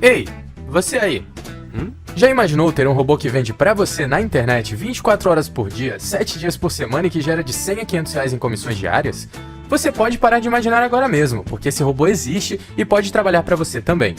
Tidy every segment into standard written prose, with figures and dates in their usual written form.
Ei, você aí. Já imaginou ter um robô que vende pra você na internet 24 horas por dia, 7 dias por semana e que gera de 100 a 500 reais em comissões diárias? Você pode parar de imaginar agora mesmo, porque esse robô existe e pode trabalhar pra você também.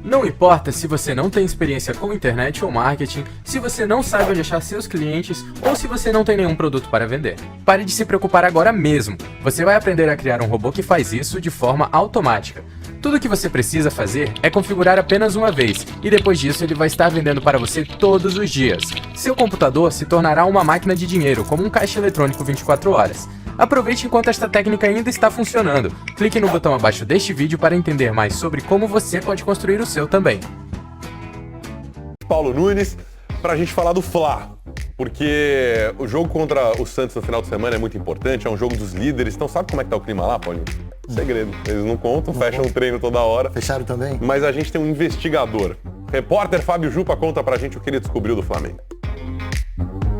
Não importa se você não tem experiência com internet ou marketing, se você não sabe onde achar seus clientes ou se você não tem nenhum produto para vender. Pare de se preocupar agora mesmo. Você vai aprender a criar um robô que faz isso de forma automática. Tudo o que você precisa fazer é configurar apenas uma vez, e depois disso ele vai estar vendendo para você todos os dias. Seu computador se tornará uma máquina de dinheiro, como um caixa eletrônico 24 horas. Aproveite enquanto esta técnica ainda está funcionando. Clique no botão abaixo deste vídeo para entender mais sobre como você pode construir o seu também. Paulo Nunes, para a gente falar do Fla, porque o jogo contra o Santos no final de semana é muito importante, é um jogo dos líderes, então sabe como é que tá o clima lá, Paulinho? Segredo, eles não contam, fecham o treino toda hora. Fecharam também? Mas a gente tem um investigador. Repórter Fábio Jupa conta pra gente o que ele descobriu do Flamengo.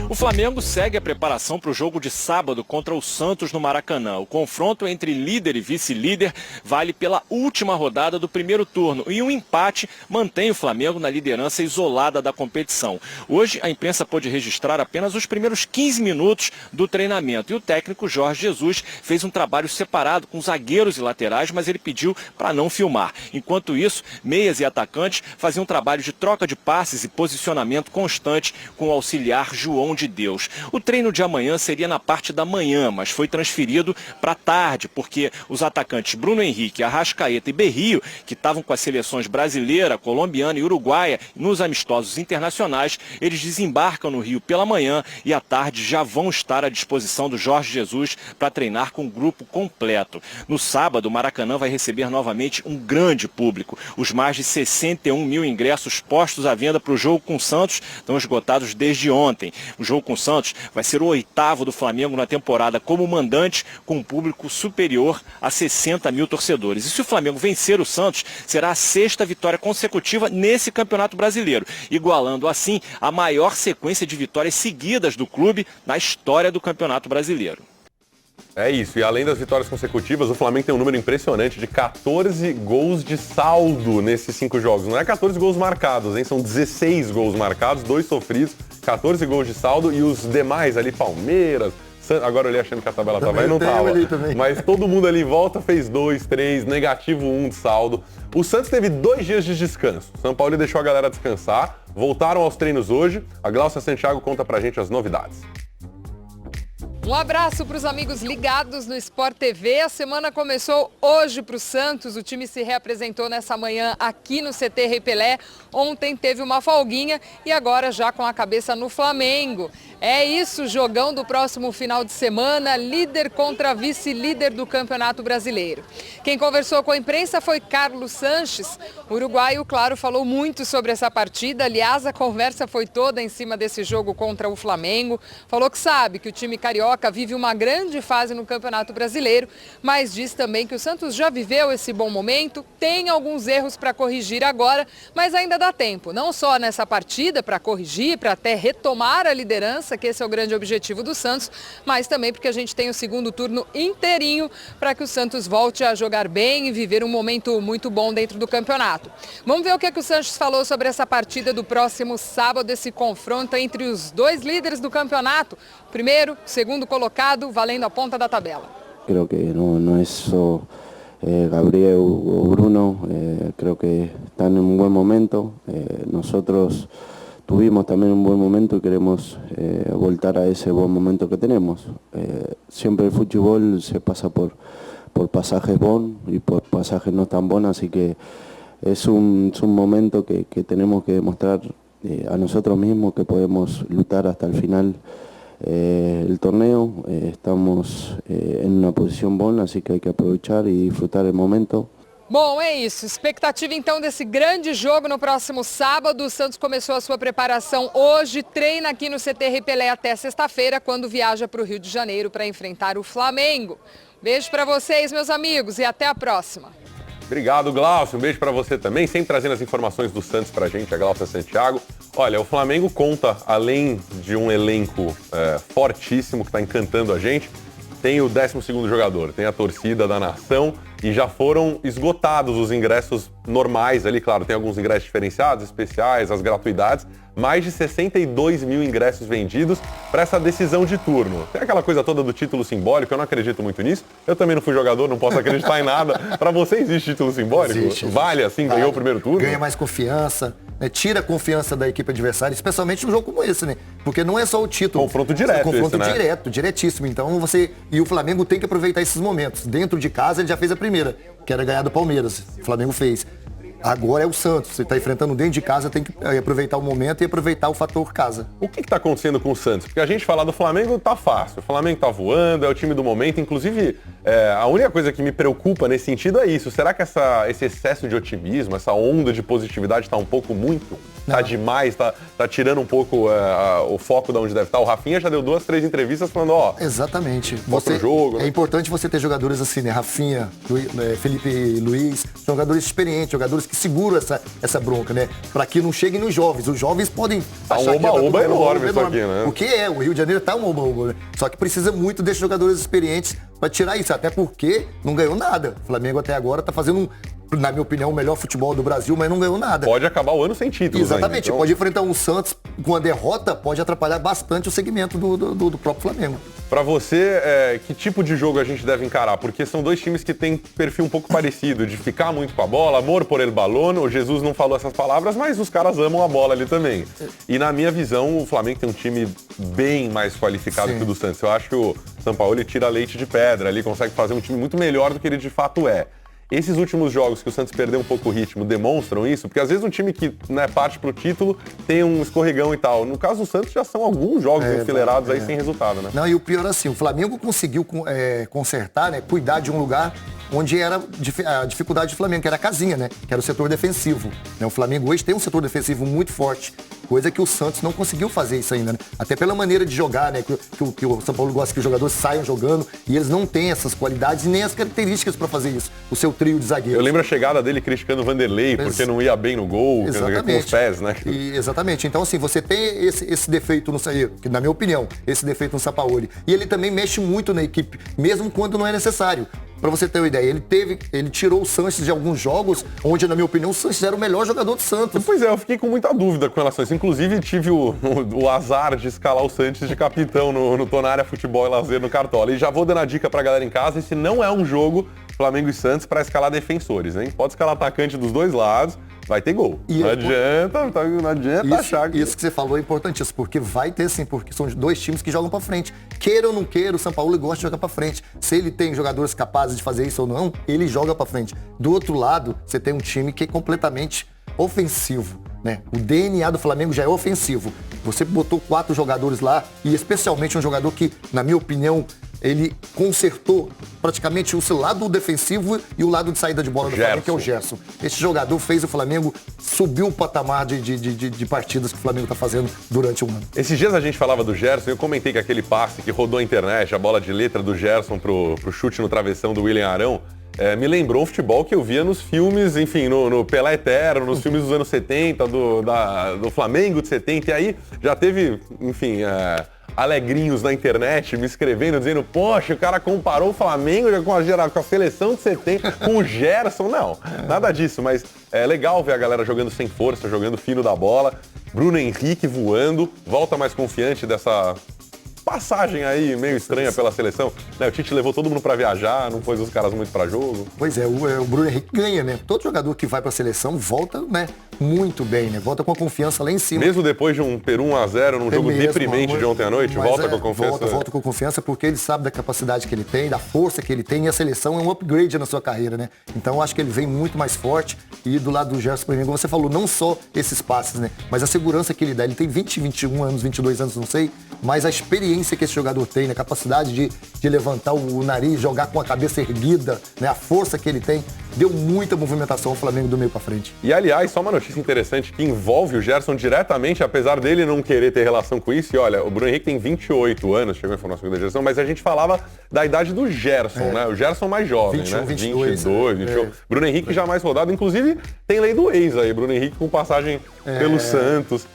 O Flamengo segue a preparação para o jogo de sábado contra o Santos no Maracanã. O confronto entre líder e vice-líder vale pela última rodada do primeiro turno e um empate mantém o Flamengo na liderança isolada da competição. Hoje a imprensa pôde registrar apenas os primeiros 15 minutos do treinamento e o técnico Jorge Jesus fez um trabalho separado com zagueiros e laterais, mas ele pediu para não filmar. Enquanto isso, meias e atacantes faziam um trabalho de troca de passes e posicionamento constante com o auxiliar João de Deus. O treino de amanhã seria na parte da manhã, mas foi transferido para tarde, porque os atacantes Bruno Henrique, Arrascaeta e Berrio, que estavam com as seleções brasileira, colombiana e uruguaia nos amistosos internacionais, eles desembarcam no Rio pela manhã e à tarde já vão estar à disposição do Jorge Jesus para treinar com o grupo completo. No sábado, o Maracanã vai receber novamente um grande público. Os mais de 61 mil ingressos postos à venda para o jogo com o Santos estão esgotados desde ontem. O jogo com o Santos vai ser o 8º do Flamengo na temporada como mandante, com um público superior a 60 mil torcedores. E se o Flamengo vencer o Santos, será a 6ª vitória consecutiva nesse Campeonato Brasileiro, igualando assim a maior sequência de vitórias seguidas do clube na história do Campeonato Brasileiro. É isso, e além das vitórias consecutivas, o Flamengo tem um número impressionante de 14 gols de saldo nesses 5 jogos. Não é 14 gols marcados, hein? São 16 gols marcados, 2 sofridos, 14 gols de saldo e os demais ali, Palmeiras, agora eu olhei achando que a tabela estava aí, não estava. Mas todo mundo ali em volta fez 2, 3, negativo 1 de saldo. O Santos teve 2 dias de descanso. São Paulo deixou a galera descansar, voltaram aos treinos hoje. A Glaucia Santiago conta pra gente as novidades. Um abraço para os amigos ligados no Sport TV. A semana começou hoje para o Santos. O time se reapresentou nessa manhã aqui no CT Rei Pelé. Ontem teve uma folguinha e agora já com a cabeça no Flamengo. É isso, jogão do próximo final de semana, líder contra vice-líder do Campeonato Brasileiro. Quem conversou com a imprensa foi Carlos Sanches. O uruguaio, claro, falou muito sobre essa partida. Aliás, a conversa foi toda em cima desse jogo contra o Flamengo. Falou que sabe que o time carioca vive uma grande fase no Campeonato Brasileiro, mas diz também que o Santos já viveu esse bom momento, tem alguns erros para corrigir agora, mas ainda dá tempo, não só nessa partida para corrigir, para até retomar a liderança, que esse é o grande objetivo do Santos, mas também porque a gente tem o segundo turno inteirinho para que o Santos volte a jogar bem e viver um momento muito bom dentro do campeonato. Vamos ver o que o Sanches falou sobre essa partida do próximo sábado, esse confronto entre os 2 líderes do campeonato, primeiro, segundo colocado, valendo a ponta da tabela. Creo que no es solo Gabriel o Bruno, creo que están en un buen momento. Nosotros tuvimos también un buen momento y queremos voltar a ese buen momento que tenemos. Siempre el fútbol se pasa por pasajes bons y por pasajes no tan bons, así que es un momento que tenemos que demostrar a nosotros mismos que podemos luchar hasta el final el torneo. Estamos en una posición buena, así que hay que aprovechar y disfrutar el momento. Bom, é isso. Expectativa então desse grande jogo no próximo sábado. O Santos começou a sua preparação hoje, treina aqui no CT Rei Pelé até sexta-feira, quando viaja para o Rio de Janeiro para enfrentar o Flamengo. Beijo para vocês, meus amigos, e até a próxima. Obrigado, Glaucio. Um beijo pra você também. Sempre trazendo as informações do Santos pra gente, a Glaucia Santiago. Olha, o Flamengo conta, além de um elenco fortíssimo que tá encantando a gente, tem o 12º jogador, tem a torcida da nação e já foram esgotados os ingressos normais ali, claro, tem alguns ingressos diferenciados, especiais, as gratuidades, mais de 62 mil ingressos vendidos para essa decisão de turno. Tem aquela coisa toda do título simbólico, eu não acredito muito nisso, eu também não fui jogador, não posso acreditar em nada. Para você existe título simbólico? Existe. Vale assim, ganhou o primeiro turno? Ganha mais confiança, né? Tira a confiança da equipe adversária, especialmente num jogo como esse, né? Porque não é só o título. Confronto direto confronto esse, né? direto, diretíssimo. Então e o Flamengo tem que aproveitar esses momentos. Dentro de casa ele já fez a primeira, que era ganhar do Palmeiras. O Flamengo fez. Agora é o Santos. Você está enfrentando dentro de casa, tem que aproveitar o momento e aproveitar o fator casa. O que está acontecendo com o Santos? Porque a gente falar do Flamengo tá fácil. O Flamengo tá voando, é o time do momento. Inclusive, a única coisa que me preocupa nesse sentido é isso. Será que esse excesso de otimismo, essa onda de positividade está um pouco muito? Tá demais? Tá tirando um pouco o foco de onde deve estar? O Rafinha já deu 2, 3 entrevistas falando, Exatamente. Jogo, é importante você ter jogadores assim, né? Rafinha, Felipe Luiz, jogadores experientes, jogadores que seguram essa bronca, né? Para que não cheguem nos jovens. Os jovens podem achar que oba enorme isso aqui, né? O que o Rio de Janeiro tá um oba-oba, né? Só que precisa muito desses jogadores experientes para tirar isso, até porque não ganhou nada. O Flamengo até agora tá fazendo na minha opinião, o melhor futebol do Brasil, mas não ganhou nada. Pode acabar o ano sem títulos. Exatamente. Ainda, então... Pode enfrentar um Santos com a derrota, pode atrapalhar bastante o segmento do próprio Flamengo. Pra você, que tipo de jogo a gente deve encarar? Porque são dois times que têm perfil um pouco parecido, de ficar muito com a bola, amor por el balón. O Jesus não falou essas palavras, mas os caras amam a bola ali também. E na minha visão, o Flamengo tem um time bem mais qualificado que o do Santos. Eu acho que o Sampaoli tira leite de pedra ali, consegue fazer um time muito melhor do que ele de fato é. Esses últimos jogos que o Santos perdeu um pouco o ritmo demonstram isso? Porque às vezes um time que parte pro título tem um escorregão e tal. No caso do Santos já são alguns jogos enfileirados aí sem resultado, né? Não, e o pior assim, o Flamengo conseguiu consertar, né, cuidar de um lugar onde era a dificuldade do Flamengo, que era a casinha, né? Que era o setor defensivo. O Flamengo hoje tem um setor defensivo muito forte, coisa que o Santos não conseguiu fazer isso ainda, né? Até pela maneira de jogar, né? Que o São Paulo gosta que os jogadores saiam jogando e eles não têm essas qualidades e nem as características para fazer isso. O seu trio de zagueiros. Eu lembro a chegada dele criticando o Vanderlei porque não ia bem no gol, com os pés, né? Exatamente. Então, assim, você tem esse defeito no Sampaoli, que na minha opinião, esse defeito no Sampaoli. E ele também mexe muito na equipe, mesmo quando não é necessário. Pra você ter uma ideia, ele tirou o Sanches de alguns jogos, onde, na minha opinião, o Sanches era o melhor jogador do Santos. Pois é, eu fiquei com muita dúvida com relação a isso. Inclusive, tive o azar de escalar o Sanches de capitão no Tonária Futebol e Lazer no Cartola. E já vou dando a dica pra galera em casa, esse não é um jogo Flamengo e Santos para escalar defensores, hein? Pode escalar atacante dos dois lados, vai ter gol. Não adianta achar que... Isso que você falou é importantíssimo, porque vai ter sim, porque são dois times que jogam pra frente. Queira ou não queira, o São Paulo gosta de jogar pra frente. Se ele tem jogadores capazes de fazer isso ou não, ele joga pra frente. Do outro lado, você tem um time que é completamente ofensivo, né? O DNA do Flamengo já é ofensivo. Você botou 4 jogadores lá, e especialmente um jogador que, na minha opinião, ele consertou praticamente o seu lado defensivo e o lado de saída de bola do Flamengo, que é o Gerson. Esse jogador fez o Flamengo subir o patamar de partidas que o Flamengo está fazendo durante o ano. Esses dias a gente falava do Gerson, eu comentei que aquele passe que rodou a internet, a bola de letra do Gerson pro chute no travessão do William Arão, me lembrou um futebol que eu via nos filmes, enfim, no Pelé Eterno, nos filmes dos anos 70, do Flamengo de 70, e aí já teve, enfim... alegrinhos na internet me escrevendo, dizendo, poxa, o cara comparou o Flamengo com a seleção de 70, com o Gerson. Não, nada disso, mas é legal ver a galera jogando sem força, jogando fino da bola. Bruno Henrique voando, volta mais confiante dessa passagem aí meio estranha pela seleção. O Tite levou todo mundo pra viajar, não pôs os caras muito pra jogo. Pois é, o Bruno Henrique ganha, né? Todo jogador que vai pra seleção volta, né, muito bem, né? Volta com a confiança lá em cima. Mesmo depois de um Peru 1-0 num jogo deprimente de ontem à noite, volta com a confiança. Volta com confiança porque ele sabe da capacidade que ele tem, da força que ele tem, e a seleção é um upgrade na sua carreira, né? Então eu acho que ele vem muito mais forte, e do lado do Gerson, como você falou, não só esses passes, né? Mas a segurança que ele dá. Ele tem 20, 21 anos, 22 anos, não sei, mas a experiência que esse jogador tem, a capacidade de levantar o nariz, jogar com a cabeça erguida, né? A força que ele tem, deu muita movimentação ao Flamengo do meio pra frente. E aliás, só uma notícia interessante que envolve o Gerson diretamente, apesar dele não querer ter relação com isso. E olha, o Bruno Henrique tem 28 anos, chegou a informação da Gerson, mas a gente falava da idade do Gerson, né? O Gerson mais jovem, 21, né? 22, 22. Bruno Henrique já mais rodado, inclusive tem lei do ex aí, Bruno Henrique com passagem pelo Santos.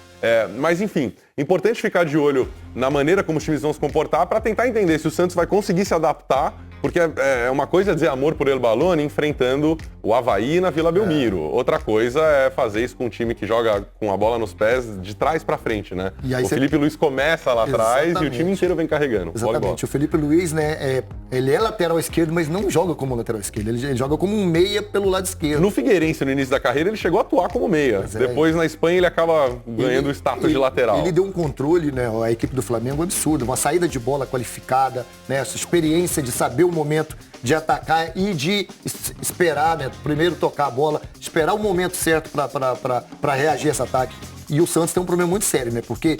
Mas enfim, importante ficar de olho na maneira como os times vão se comportar para tentar entender se o Santos vai conseguir se adaptar Porque é uma coisa dizer amor por El Balone enfrentando o Avaí na Vila Belmiro. Outra coisa é fazer isso com um time que joga com a bola nos pés de trás pra frente, né? E aí o Felipe Luiz começa lá atrás e o time inteiro vem carregando. Exatamente. O Felipe Luiz, né, ele é lateral esquerdo, mas não joga como lateral esquerdo. Ele joga como um meia pelo lado esquerdo. No Figueirense, no início da carreira, ele chegou a atuar como meia. Depois, na Espanha, ele acaba ganhando o status de lateral. Ele deu um controle, né, à equipe do Flamengo absurdo. Uma saída de bola qualificada, né, essa experiência de saber o momento de atacar e de esperar, né, primeiro tocar a bola, esperar o momento certo para reagir a esse ataque. E o Santos tem um problema muito sério, né, porque,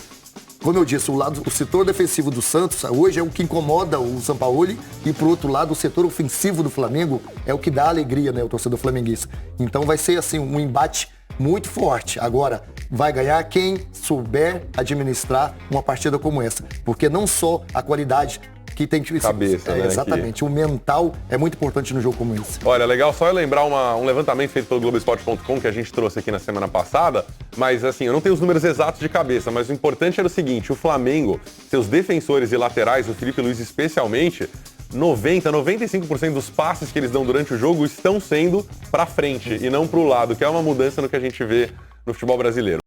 como eu disse, o setor defensivo do Santos hoje é o que incomoda o Sampaoli e, por outro lado, o setor ofensivo do Flamengo é o que dá alegria, né, ao torcedor flamenguista. Então vai ser, assim, um embate muito forte. Agora, vai ganhar quem souber administrar uma partida como essa. Porque não só a qualidade que tem que... Cabeça, né? Exatamente. O mental é muito importante no jogo como esse. Olha, legal só eu lembrar um levantamento feito pelo Globoesporte.com que a gente trouxe aqui na semana passada, mas assim, eu não tenho os números exatos de cabeça, mas o importante era o seguinte, o Flamengo, seus defensores e laterais, o Felipe Luiz especialmente, 95% dos passes que eles dão durante o jogo estão sendo pra frente e não pro lado, que é uma mudança no que a gente vê no futebol brasileiro.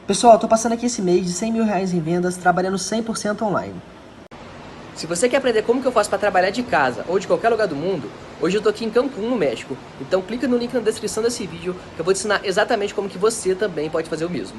Pessoal, tô passando aqui esse mês de R$100 mil em vendas, trabalhando 100% online. Se você quer aprender como que eu faço para trabalhar de casa ou de qualquer lugar do mundo, hoje eu tô aqui em Cancún, no México. Então clica no link na descrição desse vídeo que eu vou te ensinar exatamente como que você também pode fazer o mesmo.